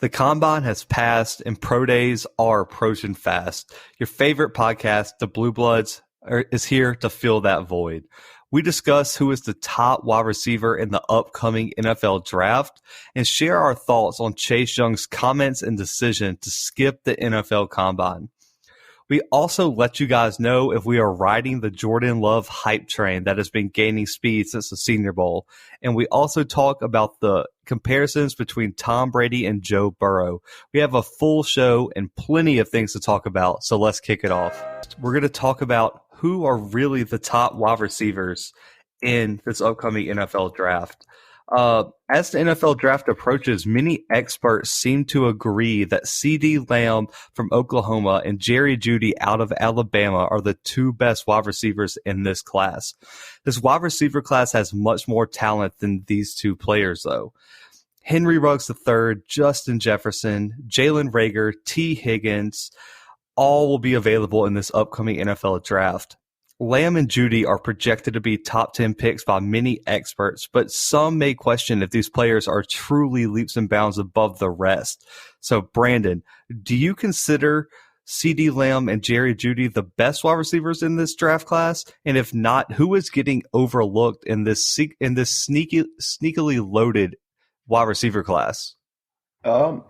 The combine has passed and pro days are approaching fast. Your favorite podcast, the Bluebloods, is here to fill that void. We discuss who is the top wide receiver in the upcoming NFL draft and share our thoughts on Chase Young's comments and decision to skip the NFL combine. We also let you guys know if we are riding the Jordan Love hype train that has been gaining speed since the Senior Bowl. And we also talk about the comparisons between Tom Brady and Joe Burrow. We have a full show and plenty of things to talk about, so let's kick it off. We're going to talk about who are really the top wide receivers in this upcoming NFL draft. As the NFL draft approaches, many experts seem to agree that CeeDee Lamb from Oklahoma and Jerry Jeudy out of Alabama are the two best wide receivers in this class. This wide receiver class has much more talent than these two players, though. Henry Ruggs III, Justin Jefferson, Jalen Reagor, T. Higgins, all will be available in this upcoming NFL draft. Lamb and Jeudy are projected to be top 10 picks by many experts, but some may question if these players are truly leaps and bounds above the rest. So, Brandon, do you consider CeeDee Lamb and Jerry Jeudy the best wide receivers in this draft class? And if not, who is getting overlooked in this sneakily loaded wide receiver class?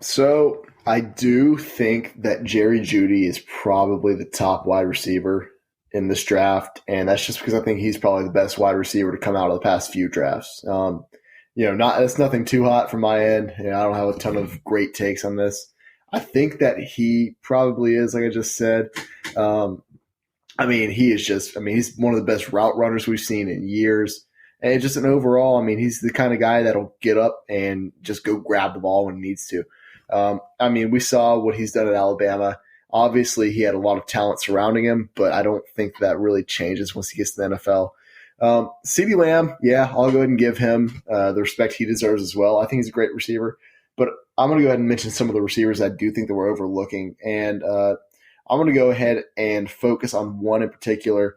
So I do think that Jerry Jeudy is probably the top wide receiver in this draft, and that's just because I think he's probably the best wide receiver to come out of the past few drafts. It's nothing too hot from my end. I don't have a ton of great takes on this. I think that he probably is, like I just said. He's one of the best route runners we've seen in years. And just an overall, he's the kind of guy that'll get up and just go grab the ball when he needs to. We saw what he's done at Alabama. Obviously, he had a lot of talent surrounding him, but I don't think that really changes once he gets to the NFL. CeeDee Lamb, I'll go ahead and give him the respect he deserves as well. I think he's a great receiver. But I'm going to go ahead and mention some of the receivers I do think that we're overlooking. And I'm going to go ahead and focus on one in particular.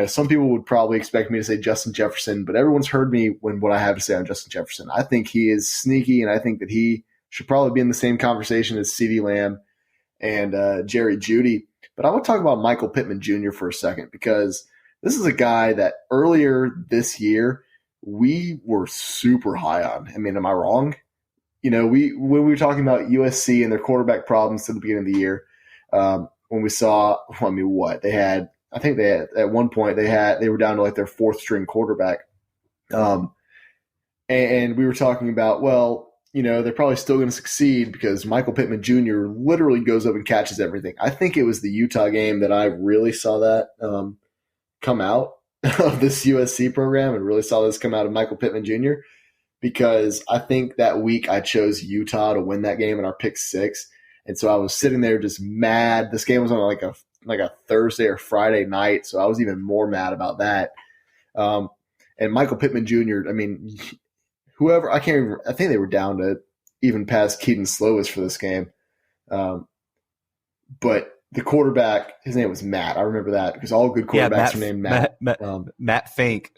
Some people would probably expect me to say Justin Jefferson, but everyone's heard me when what I have to say on Justin Jefferson. I think he is sneaky, and I think that he should probably be in the same conversation as CeeDee Lamb and Jerry Jeudy. But I want to talk about Michael Pittman Jr. for a second, because this is a guy that earlier this year we were super high on. Am I wrong? When we were talking about USC and their quarterback problems at the beginning of the year, when we saw, they had at one point they were down to like their fourth string quarterback. And we were talking about, they're probably still going to succeed because Michael Pittman Jr. literally goes up and catches everything. I think it was the Utah game that I really saw that come out of this USC program, and really saw this come out of Michael Pittman Jr., because I think that week I chose Utah to win that game in our pick 6. And so I was sitting there just mad. This game was on like a Thursday or Friday night, so I was even more mad about that. And Michael Pittman Jr., whoever, I think they were down to even past Keaton Slovis for this game. But the quarterback, his name was Matt. I remember that because all good quarterbacks are named Matt. Matt Fink.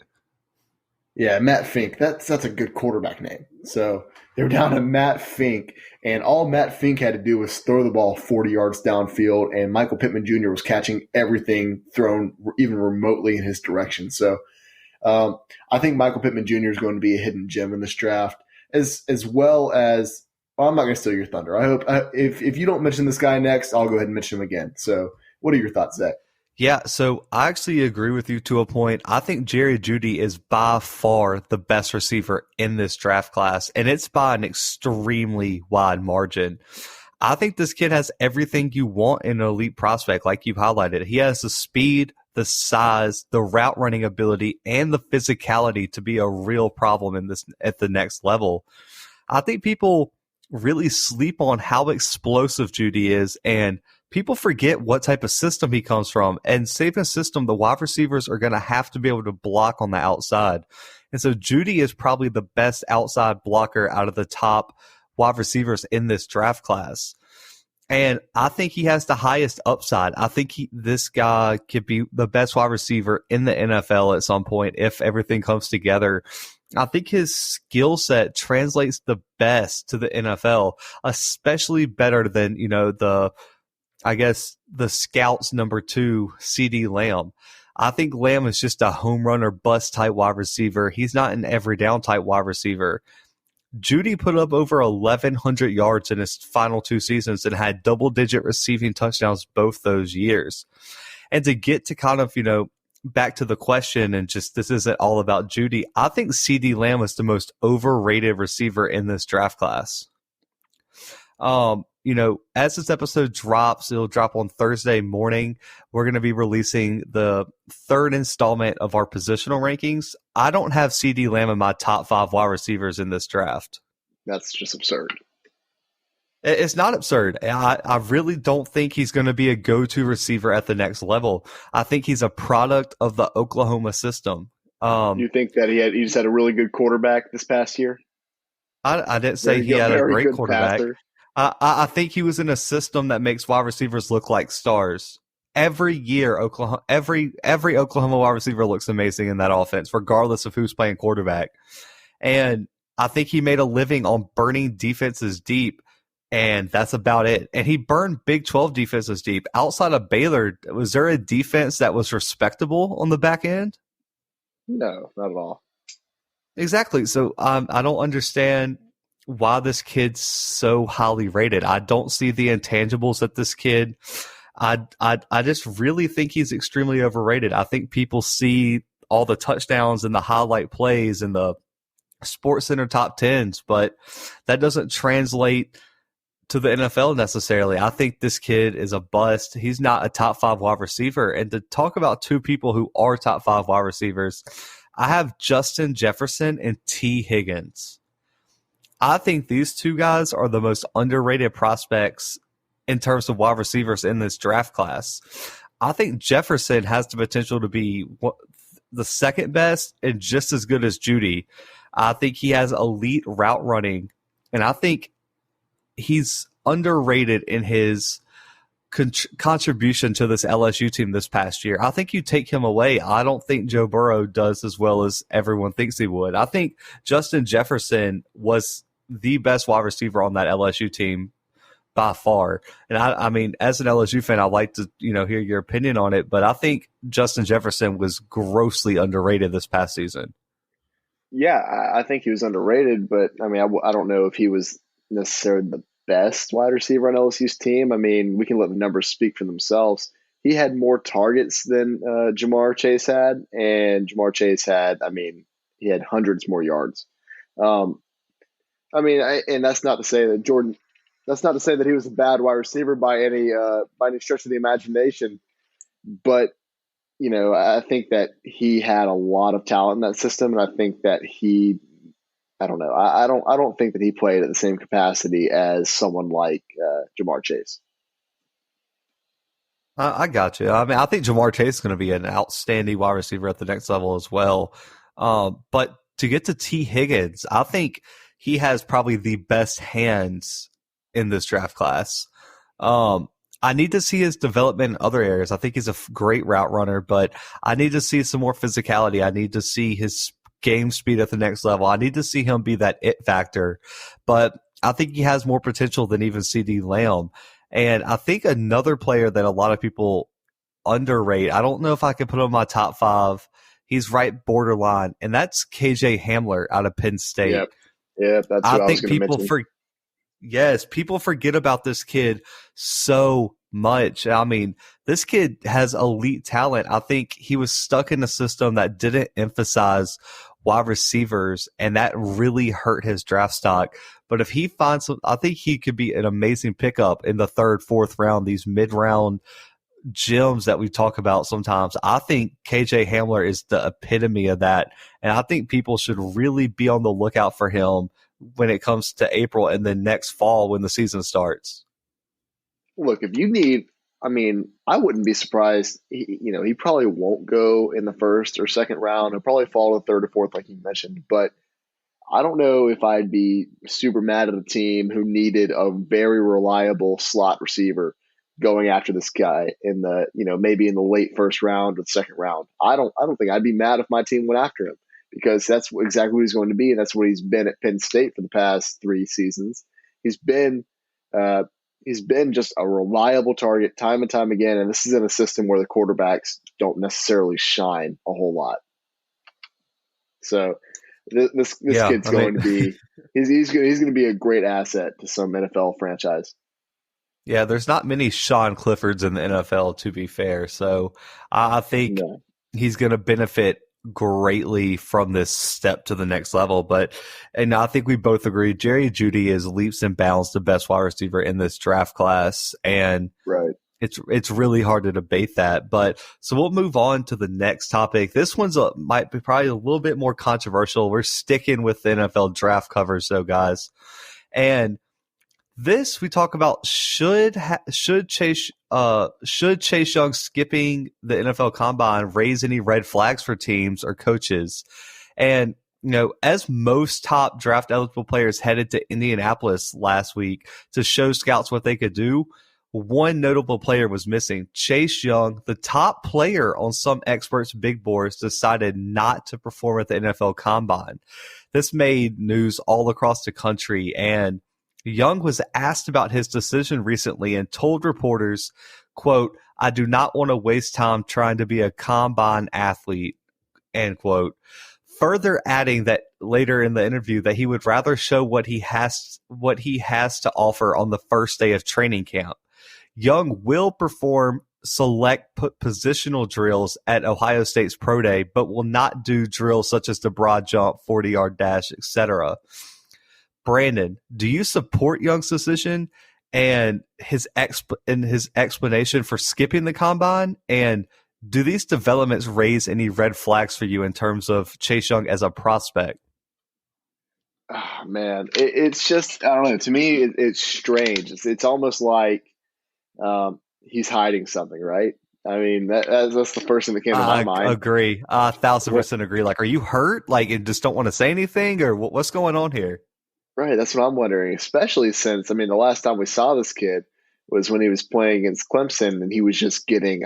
Yeah, Matt Fink. That's a good quarterback name. So they were down to Matt Fink, and all Matt Fink had to do was throw the ball 40 yards downfield, and Michael Pittman Jr. was catching everything thrown even remotely in his direction. So I think Michael Pittman Jr. is going to be a hidden gem in this draft, as well as I'm not going to steal your thunder. I hope if you don't mention this guy next, I'll go ahead and mention him again. So what are your thoughts, Zach? Yeah, so I actually agree with you to a point. I think Jerry Jeudy is by far the best receiver in this draft class, and it's by an extremely wide margin. I think this kid has everything you want in an elite prospect, like you highlighted. He has the speed, the size, the route running ability, and the physicality to be a real problem in this at the next level. I think people really sleep on how explosive Jeudy is, and people forget what type of system he comes from. And saving a system, the wide receivers are going to have to be able to block on the outside. And so Jeudy is probably the best outside blocker out of the top wide receivers in this draft class. And I think he has the highest upside. I think this guy could be the best wide receiver in the NFL at some point if everything comes together. I think his skill set translates the best to the NFL, especially better than, I guess the Scouts number 2, CD Lamb. I think Lamb is just a home run or bust type wide receiver. He's not an every down type wide receiver. Judy put up over 1,100 yards in his final 2 seasons and had double digit receiving touchdowns both those years. And to get to kind of, back to the question and just this isn't all about Judy, I think CD Lamb is the most overrated receiver in this draft class. As this episode drops, it'll drop on Thursday morning. We're going to be releasing the 3rd installment of our positional rankings. I don't have CD Lamb in my top 5 wide receivers in this draft. That's just absurd. It's not absurd. I really don't think he's going to be a go-to receiver at the next level. I think he's a product of the Oklahoma system. You think that he just had a really good quarterback this past year? I didn't say he had a great quarterback. I think he was in a system that makes wide receivers look like stars. Every year, every Oklahoma wide receiver looks amazing in that offense, regardless of who's playing quarterback. And I think he made a living on burning defenses deep, and that's about it. And he burned Big 12 defenses deep. Outside of Baylor, was there a defense that was respectable on the back end? No, not at all. Exactly. So I don't understand why this kid's so highly rated. I don't see the intangibles that this kid. I just really think he's extremely overrated. I think people see all the touchdowns and the highlight plays and the Sports Center top 10s, but that doesn't translate to the NFL necessarily. I think this kid is a bust. He's not a top 5 wide receiver. And to talk about 2 people who are top 5 wide receivers, I have Justin Jefferson and T. Higgins. I think these 2 guys are the most underrated prospects in terms of wide receivers in this draft class. I think Jefferson has the potential to be the second best and just as good as Judy. I think he has elite route running, and I think he's underrated in his contribution to this LSU team this past year. I think you take him away, I don't think Joe Burrow does as well as everyone thinks he would. I think Justin Jefferson was the best wide receiver on that LSU team by far. And I mean, as an LSU fan, I'd like to, hear your opinion on it, but I think Justin Jefferson was grossly underrated this past season. Yeah, I think he was underrated, but I mean, I don't know if he was necessarily the best wide receiver on LSU's team. I mean, we can let the numbers speak for themselves. He had more targets than Jamar Chase had, and Jamar Chase had, he had hundreds more yards. And that's not to say that that's not to say that he was a bad wide receiver by any stretch of the imagination, but I think that he had a lot of talent in that system, and I think that I don't know. I don't think that he played at the same capacity as someone like Jamar Chase. I got you. I mean, I think Jamar Chase is going to be an outstanding wide receiver at the next level as well. But to get to T. Higgins, I think he has probably the best hands in this draft class. I need to see his development in other areas. I think he's a great route runner, but I need to see some more physicality. I need to see his game speed at the next level. I need to see him be that it factor, but I think he has more potential than even CD Lamb. And I think another player that a lot of people underrate, I don't know if I can put him in my top 5. He's right borderline, and that's KJ Hamler out of Penn State. Yep, that's what I was going to mention. Yes, people forget about this kid so much. I mean, this kid has elite talent. I think he was stuck in a system that didn't emphasize wide receivers, and that really hurt his draft stock. But if he finds some, I think he could be an amazing pickup in the 3rd, 4th round, these mid-round gems that we talk about sometimes. I think KJ Hamler is the epitome of that, and I think people should really be on the lookout for him when it comes to April and then next fall when the season starts. Look, if you need, I wouldn't be surprised. He probably won't go in the 1st or 2nd round. He'll probably fall to 3rd or 4th, like you mentioned. But I don't know if I'd be super mad at a team who needed a very reliable slot receiver going after this guy in the, maybe in the late 1st round or the 2nd round. I don't think I'd be mad if my team went after him. because that's exactly what he's going to be, and that's what he's been at Penn State for the past 3 seasons. He's been just a reliable target time and time again, and this is in a system where the quarterbacks don't necessarily shine a whole lot. So this kid's going to be he's going to be a great asset to some NFL franchise. Yeah, there's not many Sean Cliffords in the NFL, to be fair. So I think he's going to benefit greatly from this step to the next level. And I think we both agree Jerry Jeudy is leaps and bounds the best wide receiver in this draft class. And right. It's really hard to debate that. But so we'll move on to the next topic. This one's might be probably a little bit more controversial. We're sticking with the NFL draft covers, though, guys. And this we talk about should Chase Young skipping the NFL Combine raise any red flags for teams or coaches? And as most top draft eligible players headed to Indianapolis last week to show scouts what they could do, one notable player was missing. Chase Young, the top player on some experts' big boards, decided not to perform at the NFL Combine. This made news all across the country, and Young was asked about his decision recently and told reporters, quote, "I do not want to waste time trying to be a combine athlete," end quote. Further adding that later in the interview that he would rather show what he has to offer on the first day of training camp. Young will perform select positional drills at Ohio State's Pro Day, but will not do drills such as the broad jump, 40-yard dash, etc. Brandon, do you support Young's decision and his explanation for skipping the combine? And do these developments raise any red flags for you in terms of Chase Young as a prospect? Oh, man, it's just, I don't know. To me, it's strange. It's almost like he's hiding something, right? I mean, that's the first thing that came to my mind. I agree. 1,000% agree. Like, are you hurt? Like, and just don't want to say anything? Or what's going on here? Right, that's what I'm wondering, especially since, I mean, the last time we saw this kid was when he was playing against Clemson, and he was just getting,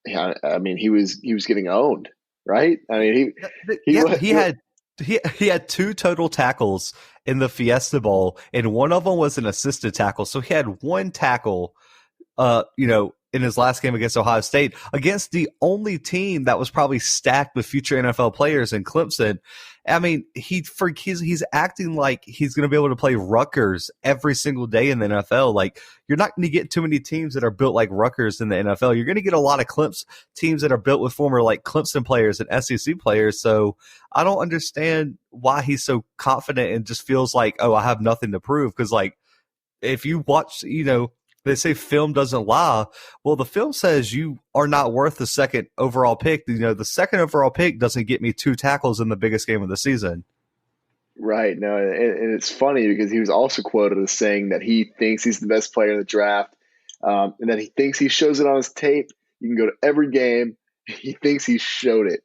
he was getting owned, right? I mean, he had 2 total tackles in the Fiesta Bowl, and one of them was an assisted tackle. So he had 1 tackle, in his last game against Ohio State, against the only team that was probably stacked with future NFL players in Clemson. I mean, he's acting like he's going to be able to play Rutgers every single day in the NFL. Like, you're not going to get too many teams that are built like Rutgers in the NFL. You're going to get a lot of teams that are built with former like Clemson players and SEC players. So I don't understand why he's so confident and just feels like, oh, I have nothing to prove. Because like, if you watch, they say film doesn't lie. Well, the film says you are not worth the second overall pick. The second overall pick doesn't get me 2 tackles in the biggest game of the season. Right. No, and it's funny because he was also quoted as saying that he thinks he's the best player in the draft, and that he thinks he shows it on his tape. You can go to every game. He thinks he showed it.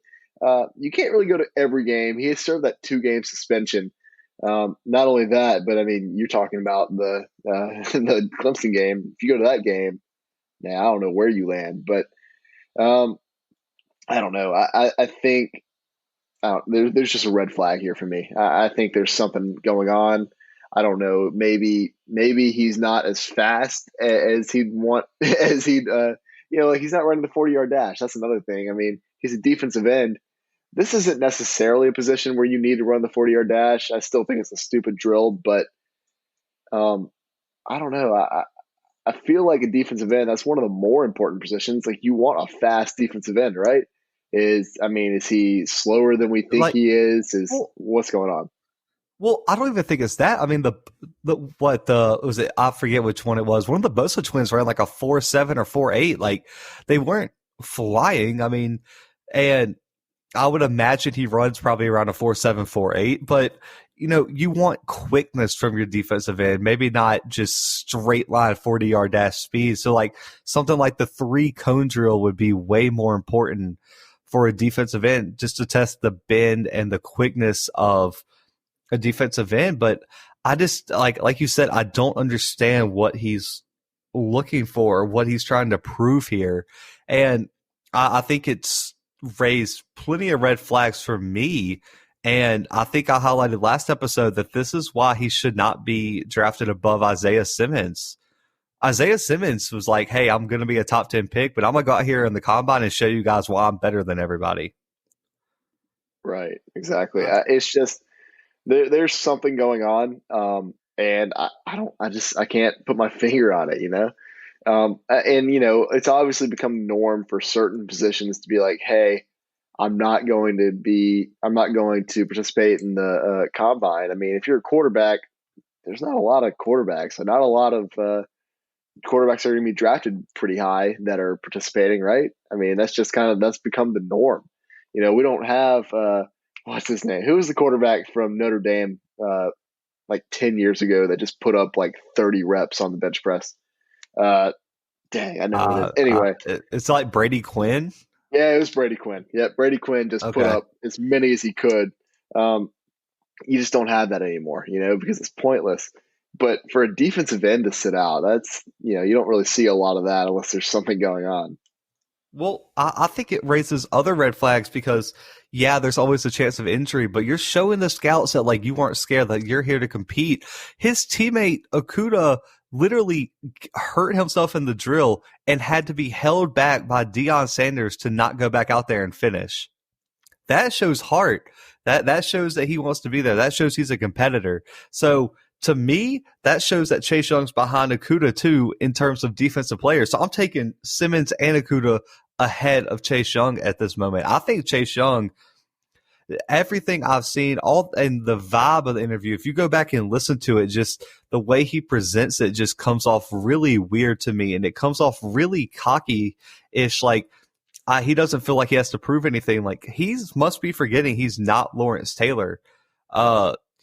You can't really go to every game. He has served that 2-game suspension. Not only that, but I mean, you're talking about the Clemson game. If you go to that game, now I don't know where you land, but I don't know. I think there's just a red flag here for me. I think there's something going on. I don't know. Maybe he's not as fast as he'd want, as he'd like he's not running the 40-yard dash. That's another thing. I mean, he's a defensive end. This isn't necessarily a position where you need to run the 40-yard dash. I still think it's a stupid drill, but I don't know. I feel like a defensive end, that's one of the more important positions. Like, you want a fast defensive end, right? Is he slower than we think he is? What's going on? Well, I don't even think it's that. I mean, I forget which one it was. One of the Bosa twins ran like a 4.7 or 4.8. Like, they weren't flying. I mean, and I would imagine he runs probably around a 4.7, 4.8, but you want quickness from your defensive end, maybe not just straight line 40-yard dash speed. So like something like the 3 cone drill would be way more important for a defensive end, just to test the bend and the quickness of a defensive end. But I just like you said, I don't understand what he's looking for, what he's trying to prove here. And I think it's raised plenty of red flags for me. And I think I highlighted last episode that this is why he should not be drafted above Isaiah Simmons. Isaiah Simmons was like, hey, I'm going to be a top 10 pick, but I'm going to go out here in the combine and show you guys why I'm better than everybody. Right, exactly. It's just there's something going on, and I can't put my finger on it, and it's obviously become norm for certain positions to be like, hey, I'm not going to participate in the combine. I mean, if you're a quarterback, there's not a lot of quarterbacks, and not a lot of quarterbacks are going to be drafted pretty high that are participating, right? I mean, that's become the norm. We don't have what's his name? Who was the quarterback from Notre Dame like 10 years ago that just put up like 30 reps on the bench press? Dang, I know who it is. Anyway, it's like Brady Quinn. Yeah, it was Brady Quinn. Yeah, Brady Quinn just put up as many as he could. You just don't have that anymore, because it's pointless. But for a defensive end to sit out, that's, you don't really see a lot of that unless there's something going on. Well, I think it raises other red flags because, yeah, there's always a chance of injury, but you're showing the scouts that, like, you weren't scared, that you're here to compete. His teammate, Okudah, literally hurt himself in the drill and had to be held back by Deion Sanders to not go back out there and finish. That shows heart. That shows that he wants to be there. That shows he's a competitor. So, to me, that shows that Chase Young's behind Okudah too in terms of defensive players. So I'm taking Simmons and Okudah ahead of Chase Young at this moment. I think Chase Young, everything I've seen, all and the vibe of the interview, if you go back and listen to it, just the way he presents it just comes off really weird to me, and it comes off really cocky-ish, like he doesn't feel like he has to prove anything. Like, he must be forgetting he's not Lawrence Taylor.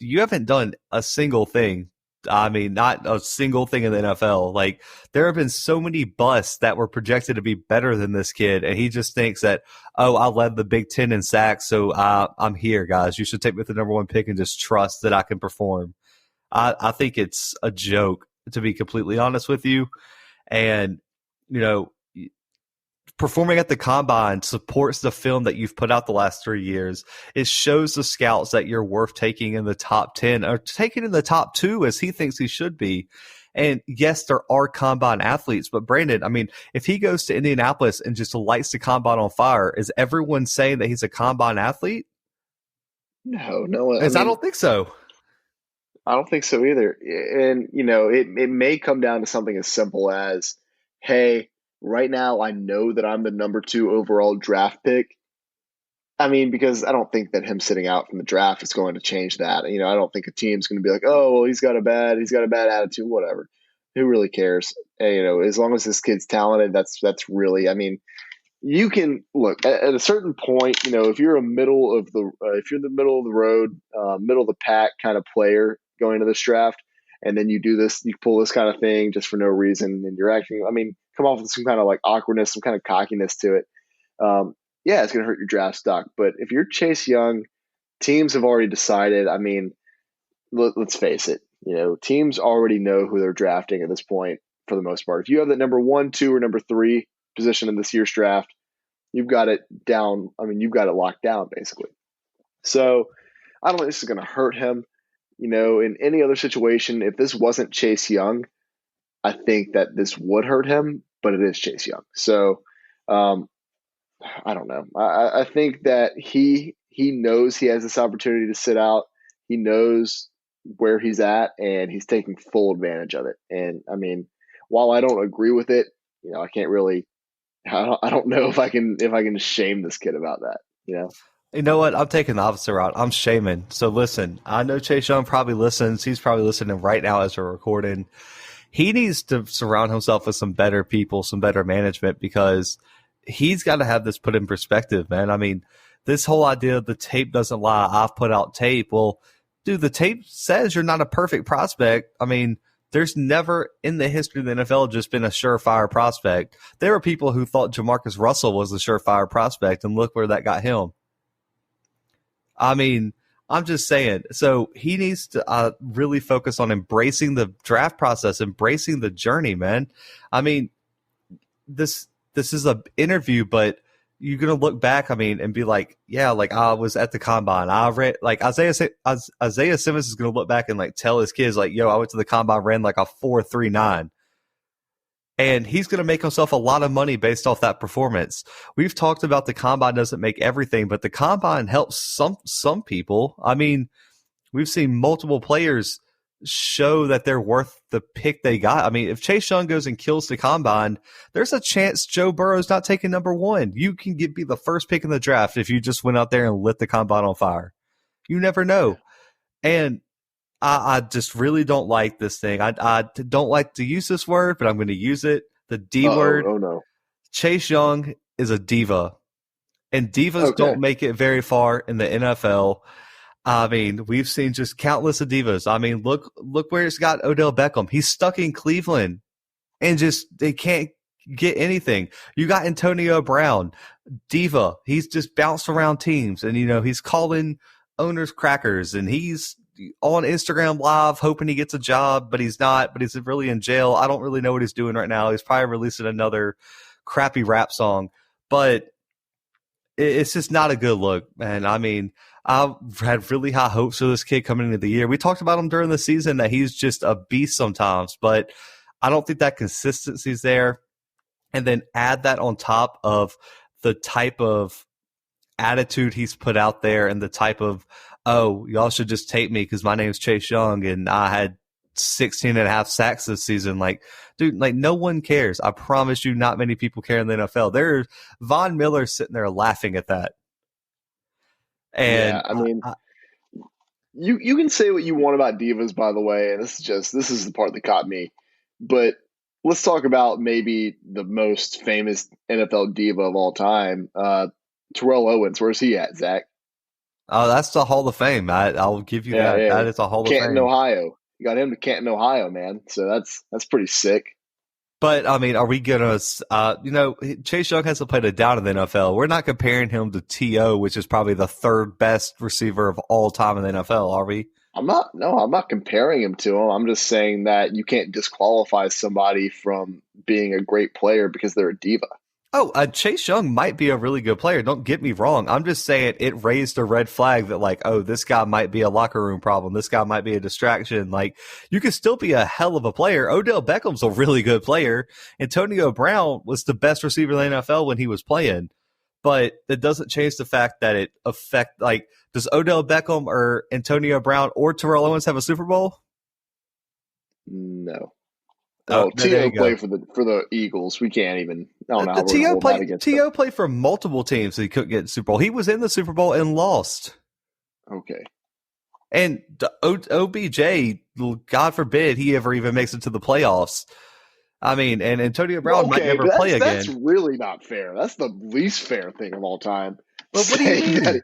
You haven't done a single thing. I mean, not a single thing in the NFL. Like, there have been so many busts that were projected to be better than this kid, and he just thinks that, oh, I led the Big Ten in sacks, so I'm here, guys. You should take me with the number one pick and just trust that I can perform. I think it's a joke, to be completely honest with you. And, performing at the combine supports the film that you've put out the last 3 years. It shows the scouts that you're worth taking in the top 10 or taking in the top 2 as he thinks he should be. And yes, there are combine athletes, but Brandon, I mean, if he goes to Indianapolis and just lights the combine on fire, is everyone saying that he's a combine athlete? No. I don't think so. I don't think so either. And, it may come down to something as simple as, hey, right now, I know that I'm the number 2 overall draft pick. I mean, because I don't think that him sitting out from the draft is going to change that. I don't think a team's going to be like, oh, well, he's got a bad attitude, whatever. Who really cares? And, as long as this kid's talented, that's really. I mean, you can look at a certain point. If you're the middle of the road, middle of the pack kind of player going to this draft, and then you pull this kind of thing just for no reason, and you're acting. I mean, come off with some kind of like awkwardness, some kind of cockiness to it. Yeah, it's going to hurt your draft stock. But if you're Chase Young, teams have already decided. I mean, let's face it. Teams already know who they're drafting at this point for the most part. If you have the number 1, 2, or number 3 position in this year's draft, you've got it down. I mean, you've got it locked down basically. So I don't think this is going to hurt him. In any other situation, if this wasn't Chase Young, I think that this would hurt him, but it is Chase Young. So I don't know. I think that he knows he has this opportunity to sit out. He knows where he's at, and he's taking full advantage of it. And I mean, while I don't agree with it, I can't really. I don't know if I can shame this kid about that. You know what? I'm taking the opposite route. I'm shaming. So listen, I know Chase Young probably listens. He's probably listening right now as we're recording. He needs to surround himself with some better people, some better management, because he's got to have this put in perspective, man. I mean, this whole idea of the tape doesn't lie. I've put out tape. Well, dude, the tape says you're not a perfect prospect. I mean, there's never in the history of the NFL just been a surefire prospect. There are people who thought Jamarcus Russell was a surefire prospect, and look where that got him. I mean, I'm just saying. So he needs to really focus on embracing the draft process, embracing the journey, man. I mean, this is an interview, but you're gonna look back, I mean, and be like, yeah, like I was at the combine. I ran like Isaiah Simmons is gonna look back and like tell his kids like, yo, I went to the combine, ran like a 4.39. And he's going to make himself a lot of money based off that performance. We've talked about the combine doesn't make everything, but the combine helps some people. I mean, we've seen multiple players show that they're worth the pick they got. I mean, if Chase Young goes and kills the combine, there's a chance Joe Burrow's not taking number 1. You can be the first pick in the draft if you just went out there and lit the combine on fire. You never know. And I just really don't like this thing. I don't like to use this word, but I'm going to use it. The D word. Oh, no. Chase Young is a diva. And divas don't make it very far in the NFL. I mean, we've seen just countless of divas. I mean, look where it's got Odell Beckham. He's stuck in Cleveland and just they can't get anything. You got Antonio Brown, diva. He's just bounced around teams and, he's calling owners crackers and he's on Instagram Live hoping he gets a job, but he's not, but he's really in jail. I don't really know what he's doing right now. He's probably releasing another crappy rap song, but it's just not a good look. And I mean, I had really high hopes for this kid coming into the year. We talked about him during the season that he's just a beast sometimes, but I don't think that consistency's there. And then add that on top of the type of attitude he's put out there and the type of, oh, y'all should just take me because my name's Chase Young and I had 16 and a half sacks this season. Like, dude, like no one cares. I promise you not many people care in the NFL. There's Von Miller sitting there laughing at that. And yeah, I mean, you can say what you want about divas, by the way, and this is the part that caught me. But let's talk about maybe the most famous NFL diva of all time, Terrell Owens. Where's he at, Zach? Oh, that's the Hall of Fame. I'll give you that. Yeah. That is a Hall of Fame. Canton, Ohio. You got him to Canton, Ohio, man. So that's pretty sick. But, I mean, are we going to Chase Young hasn't played a down in the NFL. We're not comparing him to T.O., which is probably the third best receiver of all time in the NFL, are we? I'm not comparing him to him. I'm just saying that you can't disqualify somebody from being a great player because they're a diva. Oh, Chase Young might be a really good player. Don't get me wrong. I'm just saying it raised a red flag that like, oh, this guy might be a locker room problem. This guy might be a distraction. Like, you can still be a hell of a player. Odell Beckham's a really good player. Antonio Brown was the best receiver in the NFL when he was playing. But that doesn't change the fact that it does Odell Beckham or Antonio Brown or Terrell Owens have a Super Bowl? No. Oh, T.O. played for the Eagles. We can't even. I don't know how we're hold that against T.O. played for multiple teams. So he couldn't get the Super Bowl. He was in the Super Bowl and lost. Okay. And OBJ, God forbid he ever even makes it to the playoffs. I mean, and Antonio Brown might never play again. That's really not fair. That's the least fair thing of all time. But what do you mean?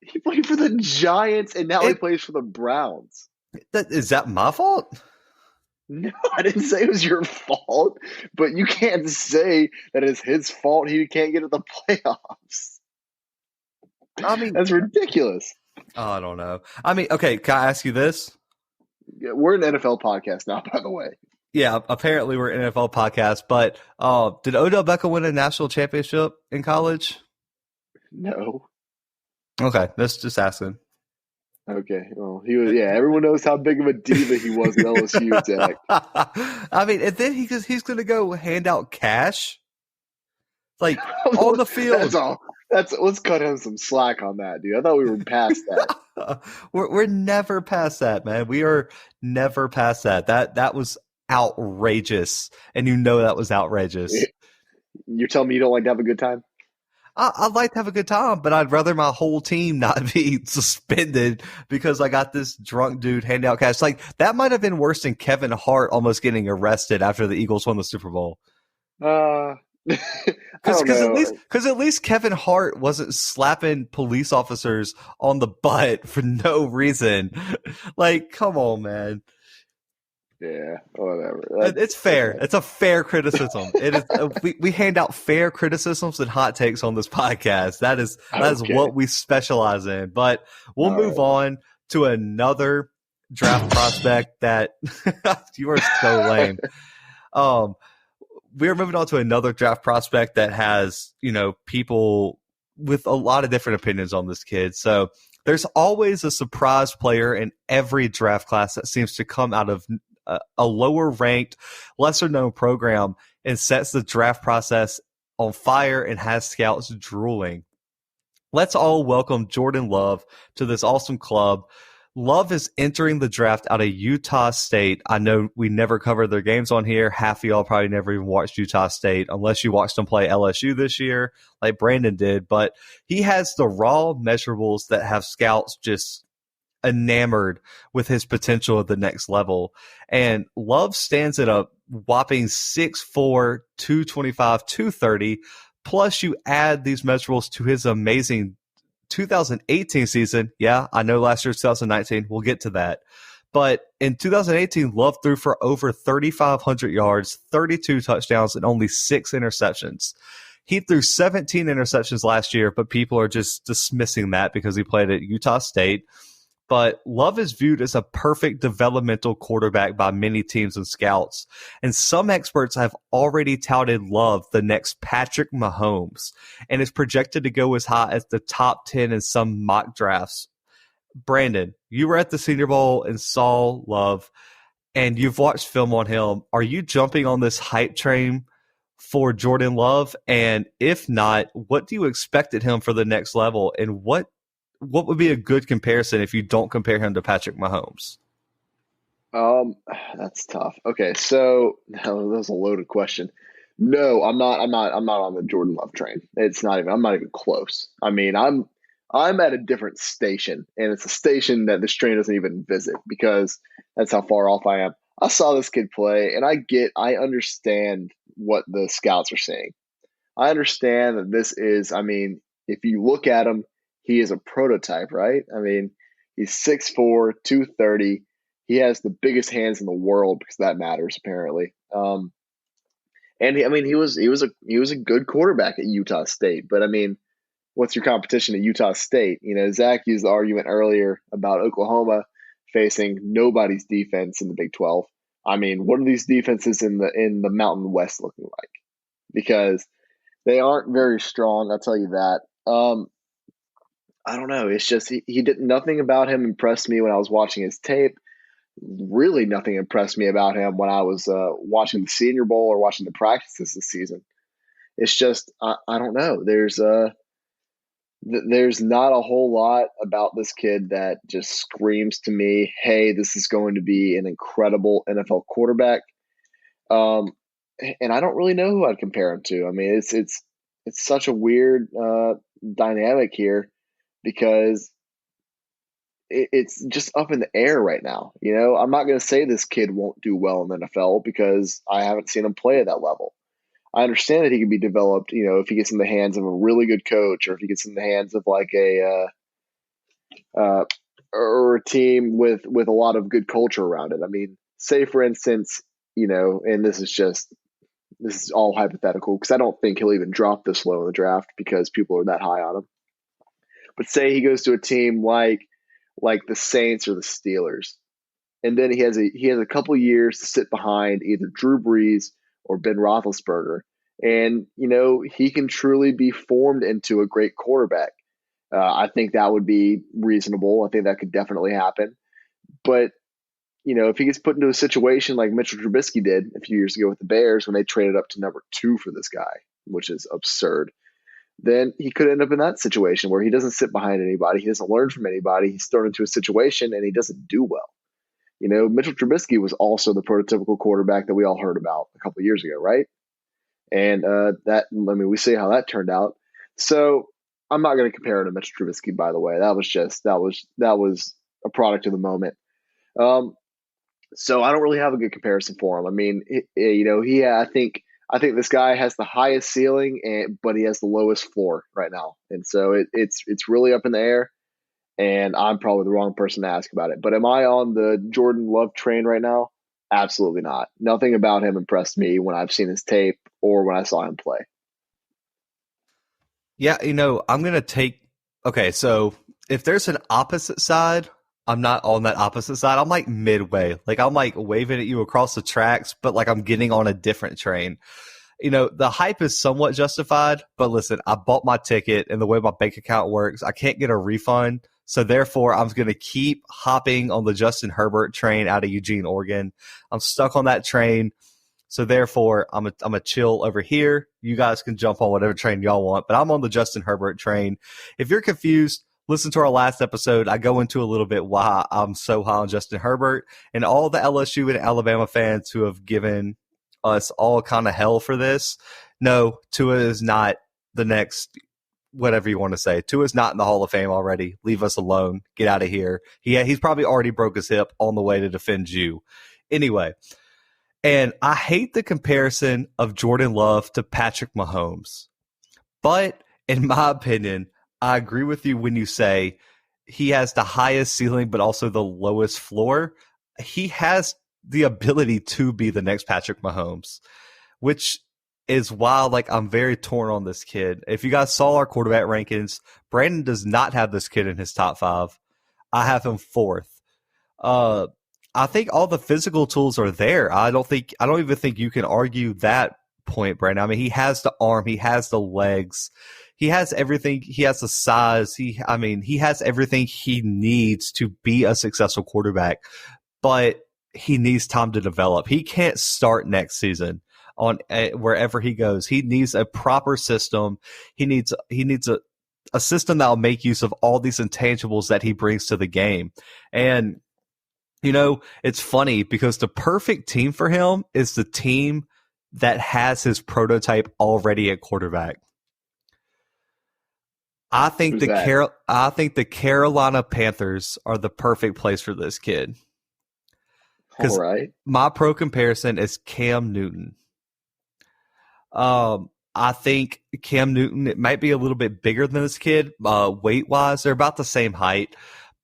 He played for the Giants and now he plays for the Browns. Is that my fault? No, I didn't say it was your fault, but you can't say that it's his fault he can't get to the playoffs. I mean, that's ridiculous. Oh, I don't know. I mean, okay, can I ask you this? Yeah, we're an NFL podcast now, by the way. Yeah, apparently we're an NFL podcast, but did Odell Beckham win a national championship in college? No. Okay, that's just asking. Okay, well, he was. Yeah, everyone knows how big of a diva he was at LSU, Zach. I mean, and then he's going to go hand out cash, like on the field. That's all. Let's cut him some slack on that, dude. I thought we were past that. We're never past that, man. We are never past that. That was outrageous, and that was outrageous. You're telling me you don't like to have a good time? I'd like to have a good time, but I'd rather my whole team not be suspended because I got this drunk dude handing out cash. Like, that might have been worse than Kevin Hart almost getting arrested after the Eagles won the Super Bowl. Because at least Kevin Hart wasn't slapping police officers on the butt for no reason. Like, come on, man. Yeah, whatever. It's fair. It's a fair criticism. It is. We hand out fair criticisms and hot takes on this podcast. That is what we specialize in. But we'll move on to another draft prospect that you are so lame. we're moving on to another draft prospect that has, people with a lot of different opinions on this kid. So there's always a surprise player in every draft class that seems to come out of a lower ranked, lesser known program and sets the draft process on fire and has scouts drooling. Let's all welcome Jordan Love to this awesome club. Love is entering the draft out of Utah State. I know we never covered their games on here. Half of y'all probably never even watched Utah State unless you watched them play LSU this year like Brandon did. But he has the raw measurables that have scouts just enamored with his potential at the next level. And Love stands at a whopping 6'4", 225, 230. Plus you add these measurables to his amazing 2018 season. Yeah, I know last year's 2019. We'll get to that. But in 2018, Love threw for over 3,500 yards, 32 touchdowns, and only 6 interceptions. He threw 17 interceptions last year, but people are just dismissing that because he played at Utah State. But Love is viewed as a perfect developmental quarterback by many teams and scouts. And some experts have already touted Love the next Patrick Mahomes and is projected to go as high as the top 10 in some mock drafts. Brandon, you were at the Senior Bowl and saw Love, and you've watched film on him. Are you jumping on this hype train for Jordan Love? And if not, what do you expect at him for the next level? And what would be a good comparison if you don't compare him to Patrick Mahomes? That's tough. Okay, so that was a loaded question. No, I'm not on the Jordan Love train. I'm not even close. I mean, I'm at a different station, and it's a station that this train doesn't even visit because that's how far off I am. I saw this kid play, and I understand what the scouts are saying. I understand that this is, if you look at him, he is a prototype, right? I mean, he's 6'4", 230. He has the biggest hands in the world because that matters apparently. He was a good quarterback at Utah State, but what's your competition at Utah State? Zach used the argument earlier about Oklahoma facing nobody's defense in the Big 12. What are these defenses in the Mountain West looking like? Because they aren't very strong, I'll tell you that. I don't know. It's just he did nothing about him impressed me when I was watching his tape. Really, nothing impressed me about him when I was watching the Senior Bowl or watching the practices this season. It's just I don't know. There's not a whole lot about this kid that just screams to me, "Hey, this is going to be an incredible NFL quarterback." And I don't really know who I'd compare him to. It's such a weird dynamic here. Because it's just up in the air right now. I'm not going to say this kid won't do well in the NFL because I haven't seen him play at that level. I understand that he can be developed, if he gets in the hands of a really good coach or if he gets in the hands of like or a team with a lot of good culture around it. Say for instance, and this is all hypothetical because I don't think he'll even drop this low in the draft because people are that high on him. But say he goes to a team like the Saints or the Steelers, and then he has a couple years to sit behind either Drew Brees or Ben Roethlisberger, and he can truly be formed into a great quarterback. I think that would be reasonable. I think that could definitely happen. But if he gets put into a situation like Mitchell Trubisky did a few years ago with the Bears when they traded up to number 2 for this guy, which is absurd, then he could end up in that situation where he doesn't sit behind anybody. He doesn't learn from anybody. He's thrown into a situation and he doesn't do well. Mitchell Trubisky was also the prototypical quarterback that we all heard about a couple of years ago, right? And we see how that turned out. So I'm not going to compare him to Mitchell Trubisky, by the way. That was a product of the moment. So I don't really have a good comparison for him. I think this guy has the highest ceiling, but he has the lowest floor right now. And so it's really up in the air, and I'm probably the wrong person to ask about it. But am I on the Jordan Love train right now? Absolutely not. Nothing about him impressed me when I've seen his tape or when I saw him play. Yeah, I'm going to take – okay, so if there's an opposite side, I'm not on that opposite side. I'm like midway. Like I'm like waving at you across the tracks, but like I'm getting on a different train. The hype is somewhat justified, but listen, I bought my ticket, and the way my bank account works, I can't get a refund. So therefore, I'm going to keep hopping on the Justin Herbert train out of Eugene, Oregon. I'm stuck on that train. So therefore, I'm a chill over here. You guys can jump on whatever train y'all want, but I'm on the Justin Herbert train. If you're confused, listen to our last episode. I go into a little bit why I'm so high on Justin Herbert, and all the LSU and Alabama fans who have given us all kind of hell for this. No, Tua is not the next, whatever you want to say. Tua's not in the Hall of Fame already. Leave us alone. Get out of here. He's probably already broke his hip on the way to defend you. Anyway, and I hate the comparison of Jordan Love to Patrick Mahomes. But in my opinion, I agree with you when you say he has the highest ceiling but also the lowest floor. He has the ability to be the next Patrick Mahomes, which is why I'm very torn on this kid. If you guys saw our quarterback rankings, Brandon does not have this kid in his top 5. I have him 4th. I think all the physical tools are there. I don't even think you can argue that point, Brandon. I mean, he has the arm, he has the legs, he has everything. He has the size. He has everything he needs to be a successful quarterback, but he needs time to develop. He can't start next season on wherever he goes. He needs a proper system. He needs a system that will make use of all these intangibles that he brings to the game. And it's funny because the perfect team for him is the team that has his prototype already at quarterback. I think the Carolina Panthers are the perfect place for this kid. Because my pro comparison is Cam Newton. I think Cam Newton, it might be a little bit bigger than this kid, weight-wise. They're about the same height.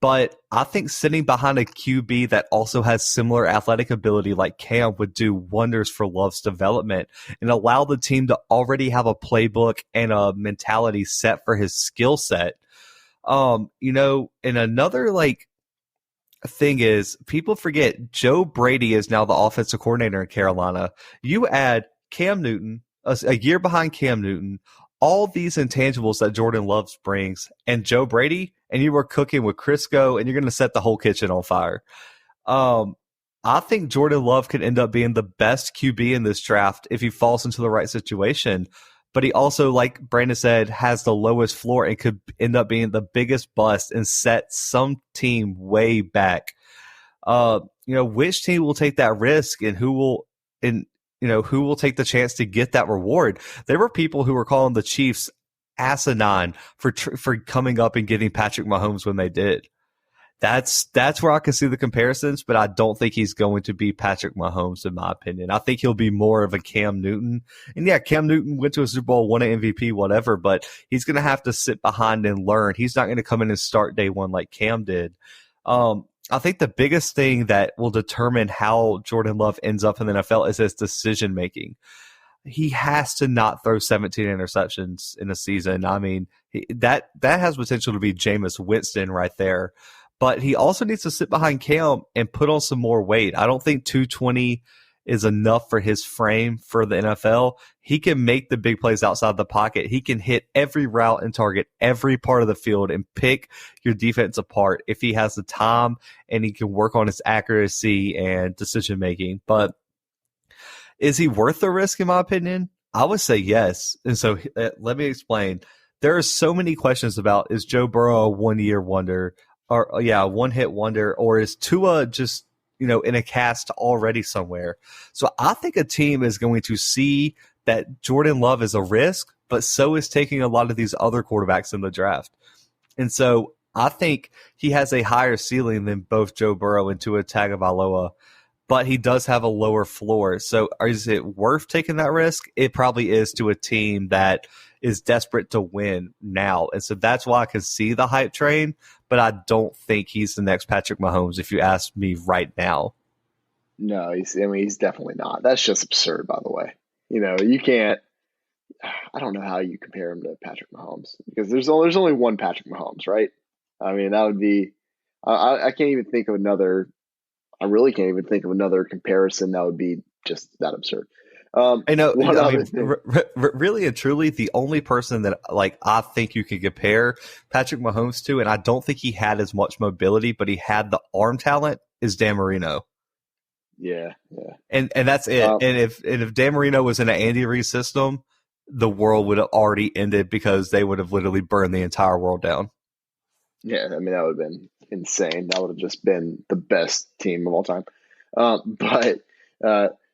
But I think sitting behind a QB that also has similar athletic ability like Cam would do wonders for Love's development and allow the team to already have a playbook and a mentality set for his skill set. And another thing is, people forget Joe Brady is now the offensive coordinator in Carolina. You add Cam Newton, a year behind Cam Newton, all these intangibles that Jordan Love brings, and Joe Brady, and you were cooking with Crisco, and you're going to set the whole kitchen on fire. I think Jordan Love could end up being the best QB in this draft if he falls into the right situation. But he also, like Brandon said, has the lowest floor and could end up being the biggest bust and set some team way back. Which team will take that risk and who will take the chance to get that reward? There were people who were calling the Chiefs asinine for coming up and getting Patrick Mahomes when they did. That's where I can see the comparisons, but I don't think he's going to be Patrick Mahomes, in my opinion. I think he'll be more of a Cam Newton. And yeah, Cam Newton went to a Super Bowl, won an MVP, whatever, but he's going to have to sit behind and learn. He's not going to come in and start day one like Cam did. I think the biggest thing that will determine how Jordan Love ends up in the NFL is his decision making. He has to not throw 17 interceptions in a season. I mean, that has potential to be Jameis Winston right there. But he also needs to sit behind Cam and put on some more weight. I don't think 220 is enough for his frame for the NFL. He can make the big plays outside the pocket. He can hit every route and target every part of the field and pick your defense apart if he has the time and he can work on his accuracy and decision making. But is he worth the risk, in my opinion? I would say yes. And so let me explain. There are so many questions about, is Joe Burrow a one-year wonder? Or one-hit wonder, or is Tua just, in a cast already somewhere? So I think a team is going to see that Jordan Love is a risk, but so is taking a lot of these other quarterbacks in the draft. And so I think he has a higher ceiling than both Joe Burrow and Tua Tagovailoa, but he does have a lower floor. So is it worth taking that risk? It probably is to a team that is desperate to win now. And so that's why I can see the hype train, but I don't think he's the next Patrick Mahomes if you ask me right now. No, he's definitely not. That's just absurd, by the way. You can't – I don't know how you compare him to Patrick Mahomes because there's only one Patrick Mahomes, right? I mean, that would be – I can't even think of another – I really can't even think of another comparison that would be just that absurd. I know. One I other mean, thing. really and truly, the only person that like I think you could compare Patrick Mahomes to, and I don't think he had as much mobility, but he had the arm talent, is Dan Marino. Yeah. And that's it. And if Dan Marino was in an Andy Reid system, the world would have already ended because they would have literally burned the entire world down. Yeah, I mean, that would have been insane. That would have just been the best team of all time. But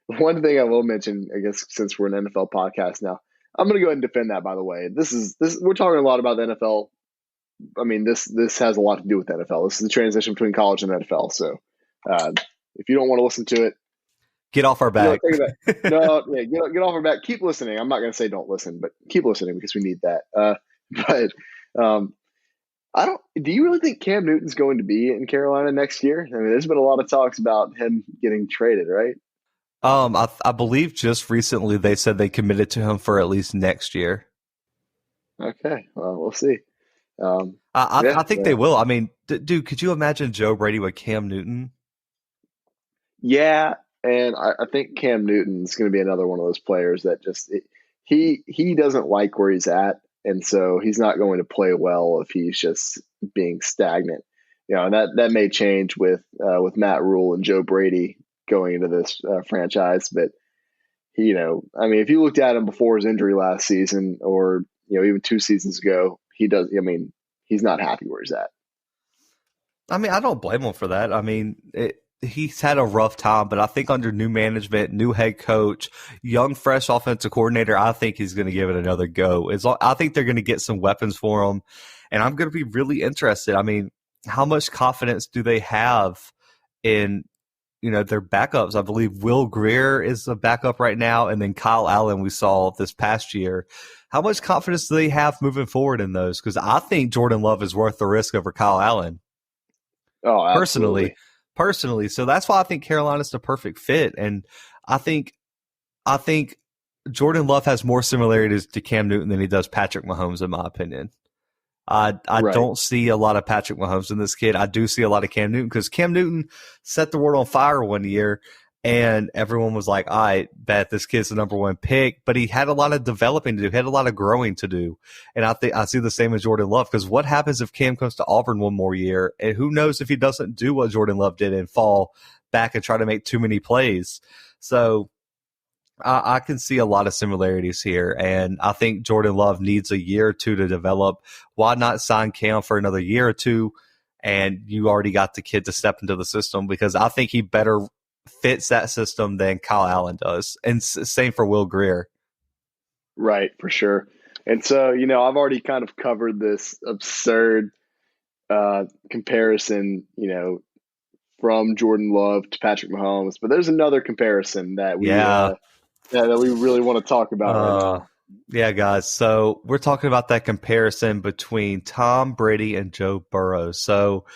one thing I will mention, I guess, since we're an NFL podcast now, I'm going to go ahead and defend that. By the way, this we're talking a lot about the NFL. I mean, this has a lot to do with the NFL. This is the transition between college and NFL. So, if you don't want to listen to it, get off our back. Take it back. No, yeah, get off our back. Keep listening. I'm not going to say don't listen, but keep listening because we need that. I don't. Do you really think Cam Newton's going to be in Carolina next year? I mean, there's been a lot of talks about him getting traded, right? I believe just recently they said they committed to him for at least next year. Okay, well, we'll see. I think they will. I mean, dude, could you imagine Joe Brady with Cam Newton? Yeah, and I think Cam Newton's going to be another one of those players that just he doesn't like where he's at. And so he's not going to play well if he's just being stagnant. You know, and that may change with Matt Rule and Joe Brady going into this franchise. But he, I mean, if you looked at him before his injury last season, or even 2 seasons ago, he's not happy where he's at. I mean, I don't blame him for that. I mean, he's had a rough time, but I think under new management, new head coach, young, fresh offensive coordinator, I think he's going to give it another go. I think they're going to get some weapons for him, and I'm going to be really interested. I mean, how much confidence do they have in their backups? I believe Will Grier is the backup right now, and then Kyle Allen we saw this past year. How much confidence do they have moving forward in those? Because I think Jordan Love is worth the risk over Kyle Allen. Oh, absolutely. Personally. So that's why I think Carolina's the perfect fit. And I think Jordan Love has more similarities to Cam Newton than he does Patrick Mahomes, in my opinion. I don't see a lot of Patrick Mahomes in this kid. I do see a lot of Cam Newton because Cam Newton set the world on fire one year and everyone was like, I bet this kid's the number 1 pick, but he had a lot of developing to do. He had a lot of growing to do. And I think I see the same as Jordan Love, because what happens if Cam comes to Auburn one more year, and who knows if he doesn't do what Jordan Love did and fall back and try to make too many plays. So I can see a lot of similarities here, and I think Jordan Love needs a year or two to develop. Why not sign Cam for another year or two, and you already got the kid to step into the system? Because I think he better fits that system than Kyle Allen does. And same for Will Grier. Right, for sure. And so, I've already kind of covered this absurd comparison, from Jordan Love to Patrick Mahomes. But there's another comparison that we really want to talk about right now. Yeah, guys. So we're talking about that comparison between Tom Brady and Joe Burrow. So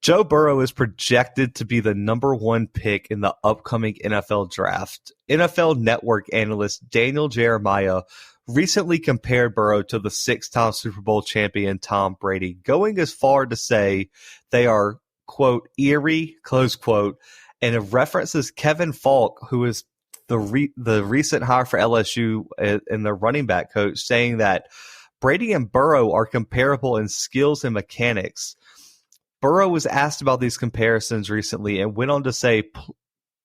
Joe Burrow is projected to be the number 1 pick in the upcoming NFL draft. NFL Network analyst Daniel Jeremiah recently compared Burrow to the 6-time Super Bowl champion Tom Brady, going as far to say they are, quote, eerie, close quote, and it references Kevin Falk, who is the recent hire for LSU and the running back coach, saying that Brady and Burrow are comparable in skills and mechanics. Burrow was asked about these comparisons recently and went on to say,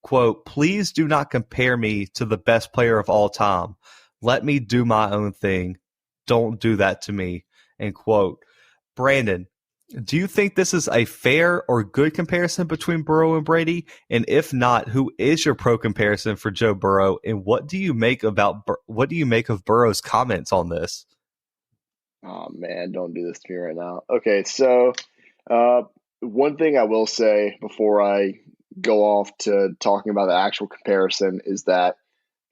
quote, please do not compare me to the best player of all time. Let me do my own thing. Don't do that to me, end quote. Brandon, do you think this is a fair or good comparison between Burrow and Brady? And if not, who is your pro comparison for Joe Burrow? And what do you make of Burrow's comments on this? Oh man, don't do this to me right now. Okay, so one thing I will say before I go off to talking about the actual comparison is that,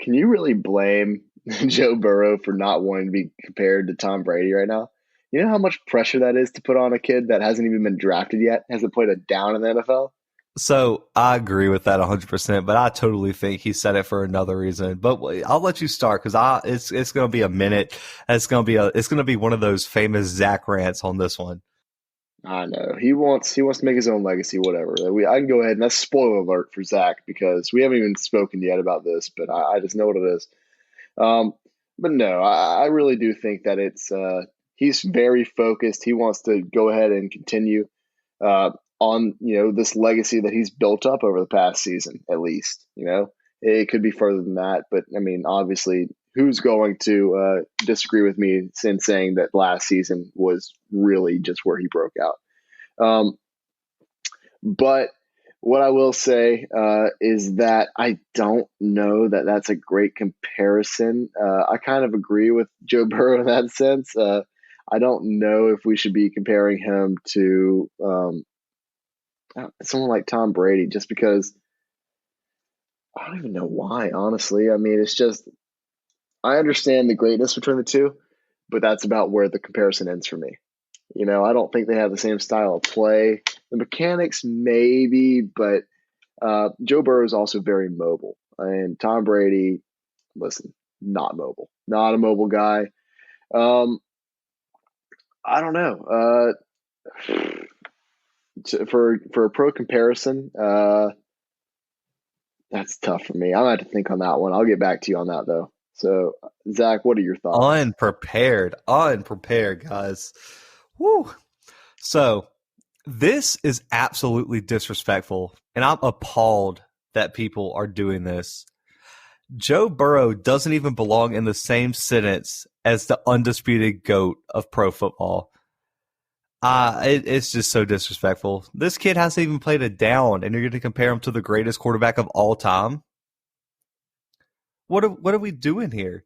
can you really blame Joe Burrow for not wanting to be compared to Tom Brady right now? You know how much pressure that is to put on a kid that hasn't even been drafted yet, hasn't played a down in the NFL? So I agree with that 100%, but I totally think he said it for another reason. But I'll let you start because it's going to be a minute. It's going to be one of those famous Zach rants on this one. I know he wants to make his own legacy, whatever. I can go ahead and that's spoiler alert for Zach because we haven't even spoken yet about this, but I just know what it is. Um, but no, I really do think that it's he's very focused. He wants to go ahead and continue uh, on this legacy that he's built up over the past season, at least. It could be further than that, but I mean, obviously, who's going to disagree with me in saying that last season was really just where he broke out? But what I will say is that I don't know that that's a great comparison. I kind of agree with Joe Burrow in that sense. I don't know if we should be comparing him to someone like Tom Brady, just because I don't even know why, honestly. I mean, it's just, I understand the greatness between the two, but that's about where the comparison ends for me. I don't think they have the same style of play. The mechanics, maybe, but Joe Burrow is also very mobile. And Tom Brady, listen, not mobile. Not a mobile guy. I don't know. For a pro comparison, that's tough for me. I'm going to have to think on that one. I'll get back to you on that, though. So, Zach, what are your thoughts? Unprepared, guys. Woo. So, this is absolutely disrespectful, and I'm appalled that people are doing this. Joe Burrow doesn't even belong in the same sentence as the undisputed GOAT of pro football. It's just so disrespectful. This kid hasn't even played a down, and you're going to compare him to the greatest quarterback of all time? What are we doing here?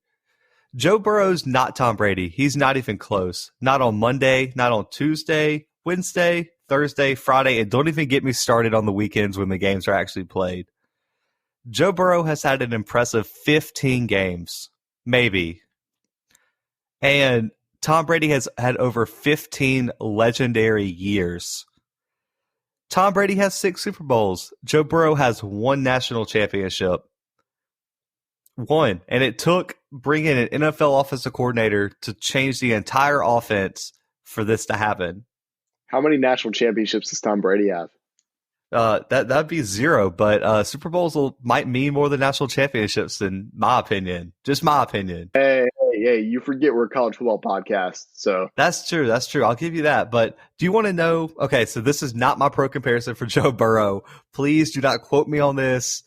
Joe Burrow's not Tom Brady. He's not even close. Not on Monday, not on Tuesday, Wednesday, Thursday, Friday, and don't even get me started on the weekends when the games are actually played. Joe Burrow has had an impressive 15 games, maybe. And Tom Brady has had over 15 legendary years. Tom Brady has 6 Super Bowls. Joe Burrow has 1 national championship. 1. And it took bringing an NFL offensive coordinator to change the entire offense for this to happen. How many national championships does Tom Brady have? That'd be 0, but Super Bowls might mean more than national championships, in my opinion. Just my opinion. Hey, you forget we're a college football podcast, so. That's true. I'll give you that. But do you want to know? Okay, so this is not my pro comparison for Joe Burrow. Please do not quote me on this.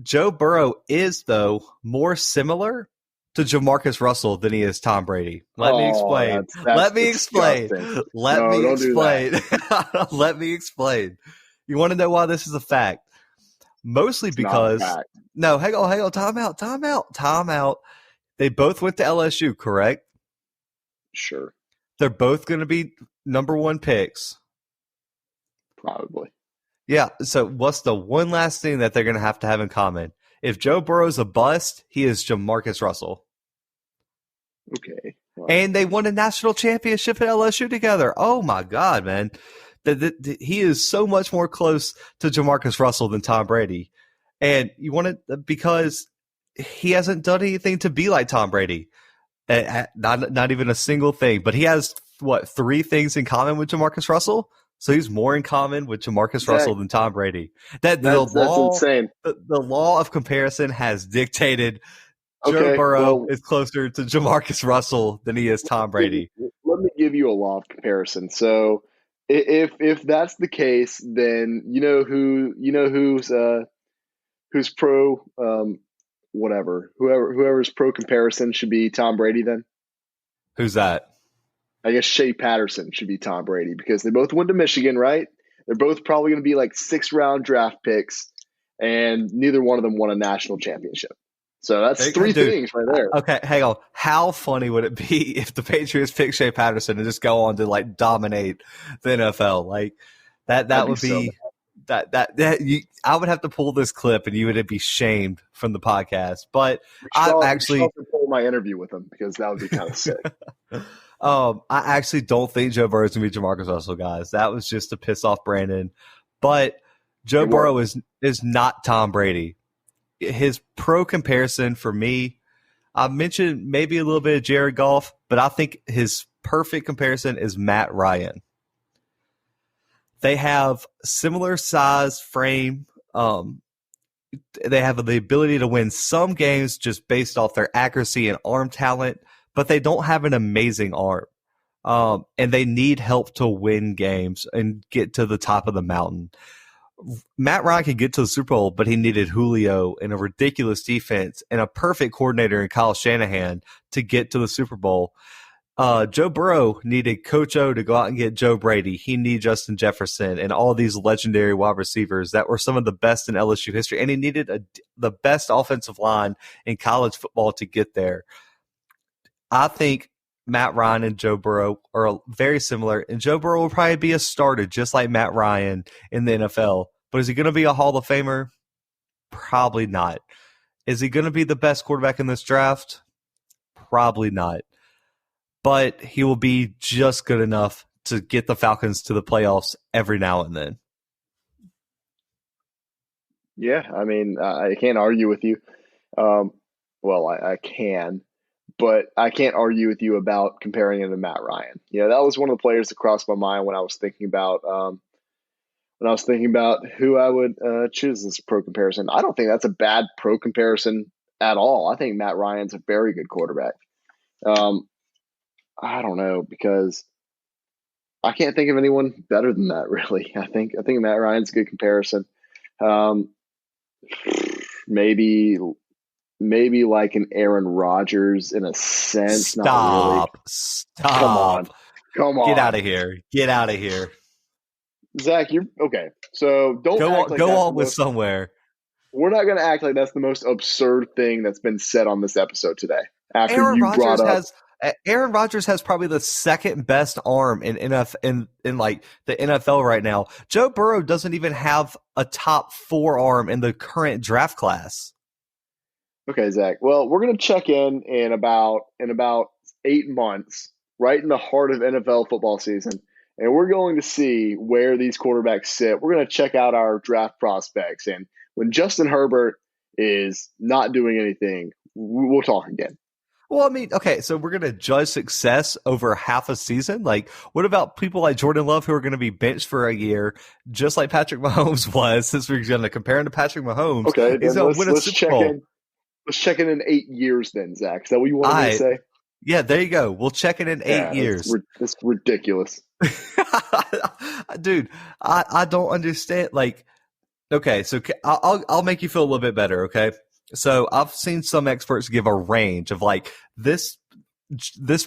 Joe Burrow is, though, more similar to Jamarcus Russell than he is Tom Brady. Let me explain. Let me explain. Let me explain. You want to know why this is a fact? Mostly because no, hang on, time out. They both went to LSU, correct? Sure. They're both going to be number 1 picks. Probably. Yeah, so what's the one last thing that they're going to have in common? If Joe Burrow's a bust, he is Jamarcus Russell. Okay. Well. And they won a national championship at LSU together. Oh, my God, man. He is so much more close to Jamarcus Russell than Tom Brady. And you want to, because he hasn't done anything to be like Tom Brady. Not even a single thing. But he has, 3 things in common with Jamarcus Russell? So he's more in common with Jamarcus Russell than Tom Brady. That's insane. The law of comparison has dictated Joe Burrow is closer to Jamarcus Russell than he is Tom Brady. Let me give you a law of comparison. So if that's the case, then who's pro whoever's pro comparison should be Tom Brady then? Who's that? I guess Shea Patterson should be Tom Brady because they both went to Michigan, right? They're both probably going to be like 6th-round draft picks, and neither one of them won a national championship. So that's 3 things right there. Okay, hang on. How funny would it be if the Patriots pick Shea Patterson and just go on to dominate the NFL? Like that would be I would have to pull this clip and you would be shamed from the podcast. But I actually pull my interview with him because that would be kind of sick. I actually don't think Joe Burrow is going to be Jamarcus Russell, guys. That was just to piss off Brandon. But Joe Burrow is not Tom Brady. His pro comparison for me, I mentioned maybe a little bit of Jared Goff, but I think his perfect comparison is Matt Ryan. They have similar size frame. They have the ability to win some games just based off their accuracy and arm talent, but they don't have an amazing arm. And they need help to win games and get to the top of the mountain. Matt Ryan could get to the Super Bowl, but he needed Julio and a ridiculous defense and a perfect coordinator in Kyle Shanahan to get to the Super Bowl. Joe Burrow needed Coach O to go out and get Joe Brady. He needed Justin Jefferson and all these legendary wide receivers that were some of the best in LSU history. And he needed the best offensive line in college football to get there. I think Matt Ryan and Joe Burrow are very similar, and Joe Burrow will probably be a starter just like Matt Ryan in the NFL. But is he going to be a Hall of Famer? Probably not. Is he going to be the best quarterback in this draft? Probably not. But he will be just good enough to get the Falcons to the playoffs every now and then. Yeah, I mean, I can't argue with you. I can, but I can't argue with you about comparing him to Matt Ryan. You know, that was one of the players that crossed my mind when I was thinking about who I would choose this pro comparison. I don't think that's a bad pro comparison at all. I think Matt Ryan's a very good quarterback. I don't know, because I can't think of anyone better than that, really. I think Matt Ryan's a good comparison. Maybe like an Aaron Rodgers in a sense. Stop. Not really. Stop. Come on. Get out of here. Zach, you're okay. So don't go on with somewhere. We're not going to act like that's the most absurd thing that's been said on this episode today. Aaron Rodgers has probably the second best arm in like the NFL right now. Joe Burrow doesn't even have a top 4 arm in the current draft class. Okay, Zach. Well, we're going to check in about 8 months, right in the heart of NFL football season, and we're going to see where these quarterbacks sit. We're going to check out our draft prospects, and when Justin Herbert is not doing anything, we'll talk again. Well, I mean, okay, so we're going to judge success over half a season? Like, what about people like Jordan Love who are going to be benched for a year, just like Patrick Mahomes was, since we're going to compare him to Patrick Mahomes? Okay, then let's check Bowl. in. Let's check in 8 years then, Zach. Is that what you wanted me to say? Yeah, there you go. We'll check it in 8 years. It's ridiculous. Dude, I don't understand. Like, okay, so I'll make you feel a little bit better, okay? So I've seen some experts give a range of like this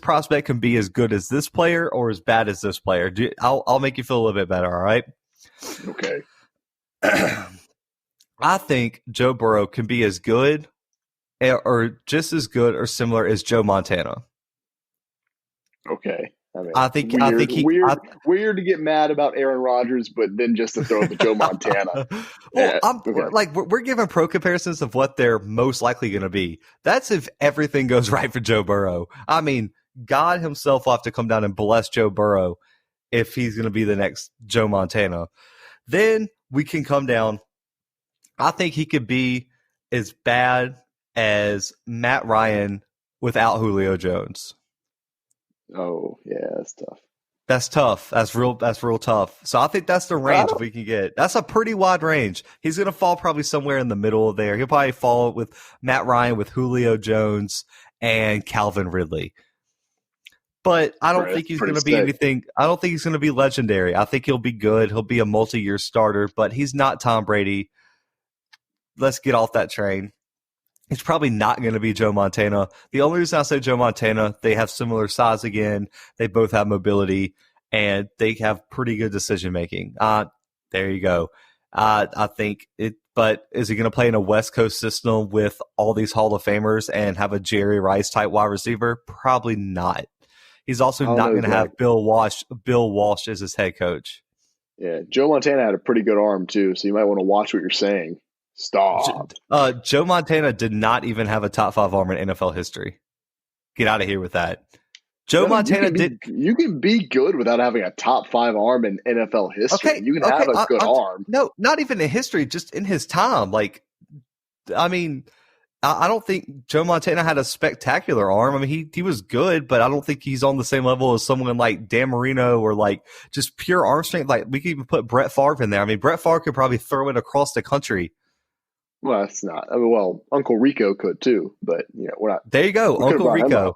prospect can be as good as this player or as bad as this player. I'll make you feel a little bit better, all right? Okay. I think Joe Burrow can be as good or just as good or similar as Joe Montana. Okay. I think weird to get mad about Aaron Rodgers, but then just to throw it to Joe Montana. We're giving pro comparisons of what they're most likely going to be. That's if everything goes right for Joe Burrow. I mean, God himself will have to come down and bless Joe Burrow if he's going to be the next Joe Montana. Then we can come down. I think he could be as bad as Matt Ryan without Julio Jones. Oh, yeah, that's tough. That's tough. That's real tough. So I think that's the range we can get. That's a pretty wide range. He's going to fall probably somewhere in the middle of there. He'll probably fall with Matt Ryan, with Julio Jones, and Calvin Ridley. But I don't think he's going to be anything. I don't think he's going to be legendary. I think he'll be good. He'll be a multi-year starter, but he's not Tom Brady. Let's get off that train. He's probably not going to be Joe Montana. The only reason I say Joe Montana, they have similar size again. They both have mobility, and they have pretty good decision-making. There you go. I think it. But is he going to play in a West Coast system with all these Hall of Famers and have a Jerry Rice-type wide receiver? Probably not. He's also not going to have Bill Walsh as his head coach. Yeah, Joe Montana had a pretty good arm, too, so you might want to watch what you're saying. Stop. Joe Montana did not even have a top 5 arm in NFL history. Get out of here with that. Montana did. You can be good without having a top 5 arm in NFL history. Okay, you can have a good arm. No, not even in history, just in his time. Like, I mean, I don't think Joe Montana had a spectacular arm. I mean, he was good, but I don't think he's on the same level as someone like Dan Marino or like just pure arm strength. Like we could even put Brett Favre in there. I mean, Brett Favre could probably throw it across the country. Well, it's not. I mean, well, Uncle Rico could too, but we're not. There you go, Uncle Rico.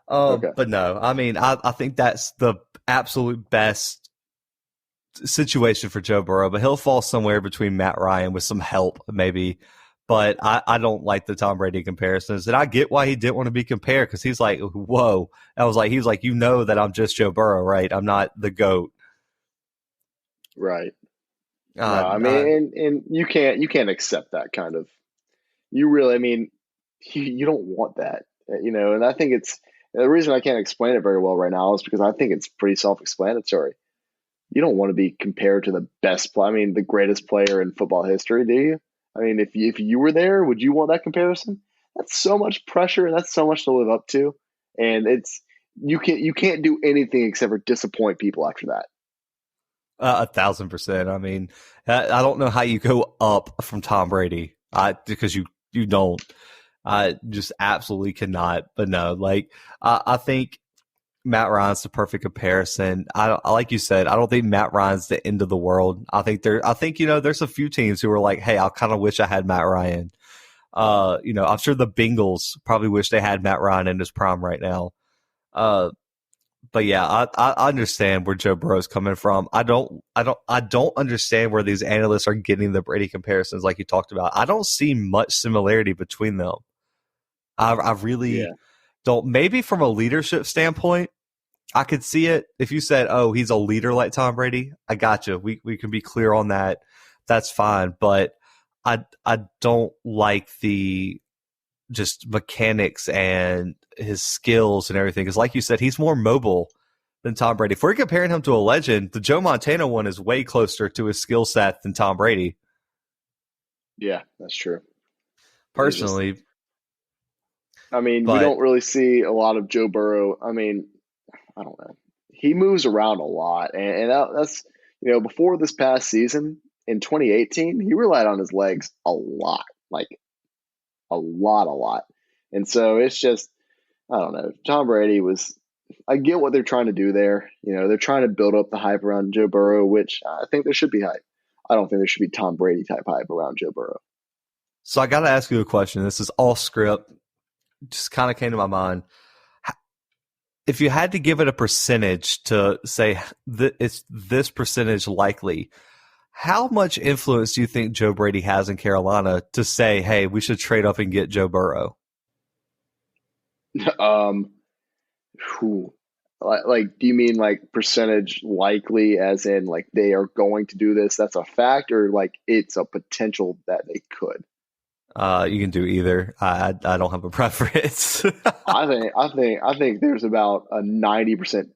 Okay. But no, I mean, I think that's the absolute best situation for Joe Burrow, but he'll fall somewhere between Matt Ryan with some help, maybe. But I don't like the Tom Brady comparisons, and I get why he didn't want to be compared because he's like, whoa. He was like, that I'm just Joe Burrow, right? I'm not the GOAT. Right. No, I mean, and you can't accept that kind of. You really, I mean, you don't want that, and I think it's the reason I can't explain it very well right now is because I think it's pretty self-explanatory. You don't want to be compared to the best player. I mean, the greatest player in football history, do you? I mean, if you were there, would you want that comparison? That's so much pressure, and that's so much to live up to, and you can't do anything except for disappoint people after that. 1,000%. I mean, I don't know how you go up from Tom Brady, because you don't. I just absolutely cannot. But no, like I think Matt Ryan's the perfect comparison. Like you said, I don't think Matt Ryan's the end of the world. I think there's a few teams who are like, hey, I kind of wish I had Matt Ryan. I'm sure the Bengals probably wish they had Matt Ryan in his prime right now. But yeah, I understand where Joe Burrow's coming from. I don't understand where these analysts are getting the Brady comparisons like you talked about. I don't see much similarity between them. I really don't. Maybe from a leadership standpoint, I could see it. If you said, oh, he's a leader like Tom Brady, I got you. We can be clear on that. That's fine. But I don't like the just mechanics and his skills and everything. Because like you said, he's more mobile than Tom Brady. If we're comparing him to a legend, the Joe Montana one is way closer to his skill set than Tom Brady. Yeah, that's true. Personally. We don't really see a lot of Joe Burrow. I mean, I don't know. He moves around a lot. And that's, before this past season in 2018, he relied on his legs a lot, like a lot. And so it's just, I don't know. Tom Brady I get what they're trying to do there. They're trying to build up the hype around Joe Burrow, which I think there should be hype. I don't think there should be Tom Brady type hype around Joe Burrow. So I got to ask you a question. This is all script. Just kind of came to my mind. If you had to give it a percentage to say it's this percentage likely, how much influence do you think Joe Brady has in Carolina to say, hey, we should trade up and get Joe Burrow? Like, do you mean like percentage likely as in like they are going to do this? That's a fact, or like it's a potential that they could? You can do either. I don't have a preference. I think there's about a 90%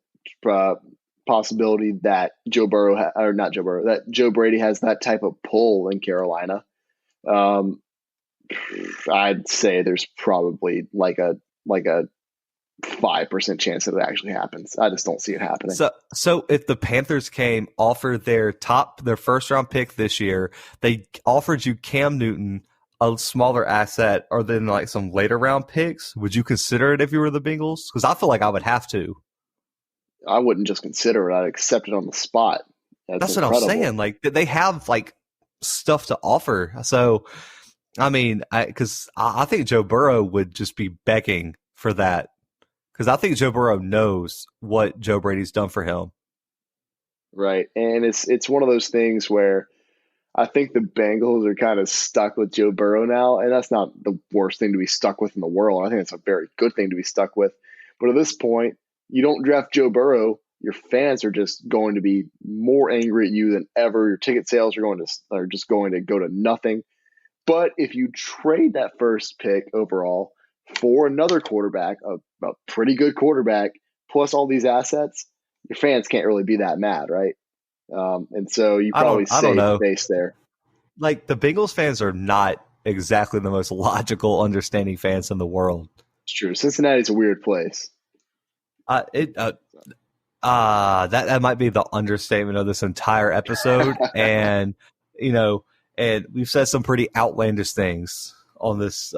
possibility that Joe Brady has that type of pull in Carolina. I'd say there's probably like a 5% chance that it actually happens. I just don't see it happening. So if the Panthers offered their first round pick this year, they offered you Cam Newton, a smaller asset, or then like some later round picks, would you consider it if you were the Bengals? Because I feel like I would have to. I wouldn't just consider it; I'd accept it on the spot. That's incredible. What I'm saying. Like they have like stuff to offer. So, I mean, because I think Joe Burrow would just be begging for that. Because I think Joe Burrow knows what Joe Brady's done for him. Right, and it's one of those things where I think the Bengals are kind of stuck with Joe Burrow now, and that's not the worst thing to be stuck with in the world. I think it's a very good thing to be stuck with. But at this point, you don't draft Joe Burrow, your fans are just going to be more angry at you than ever. Your ticket sales are just going to go to nothing. But if you trade that first pick overall for another quarterback, a pretty good quarterback, plus all these assets, your fans can't really be that mad, right? And so you probably save face there. Like the Bengals fans are not exactly the most logical, understanding fans in the world. It's true. Cincinnati's a weird place. That might be the understatement of this entire episode. And we've said some pretty outlandish things on this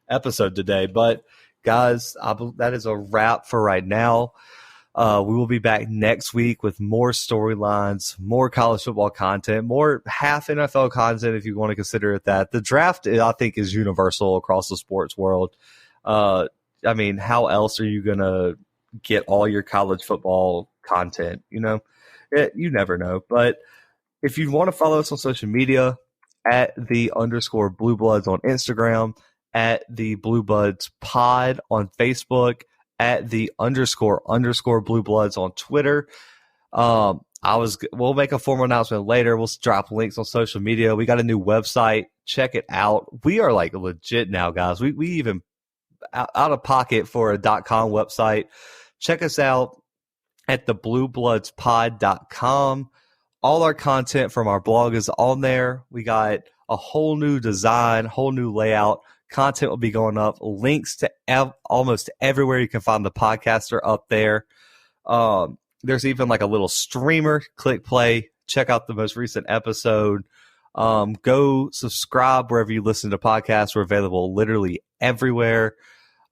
episode today. But guys, that is a wrap for right now. We will be back next week with more storylines, more college football content, more half NFL content if you want to consider it that. The draft, I think, is universal across the sports world. I mean, how else are you going to get all your college football content? You never know. But if you want to follow us on social media, at the _Bluebloods on Instagram, at the Bluebloods pod on Facebook, at the _ Bluebloods on Twitter. We'll make a formal announcement later. We'll drop links on social media. We got a new website. Check it out. We are like legit now, guys. We even out of pocket for a .com website. Check us out at the bluebloodspod.com. All our content from our blog is on there. We got a whole new design, whole new layout. Content will be going up. Links to almost everywhere you can find the podcast are up there. There's even like a little streamer. Click play. Check out the most recent episode. Go subscribe wherever you listen to podcasts. We're available literally everywhere.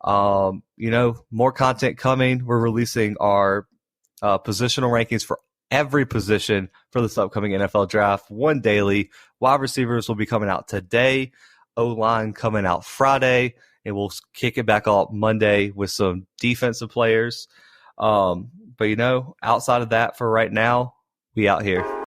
More content coming. We're releasing our positional rankings for every position for this upcoming NFL draft. One daily. Wide receivers will be coming out today. O-line coming out Friday. And we'll kick it back up Monday with some defensive players. But outside of that, for right now, we out here.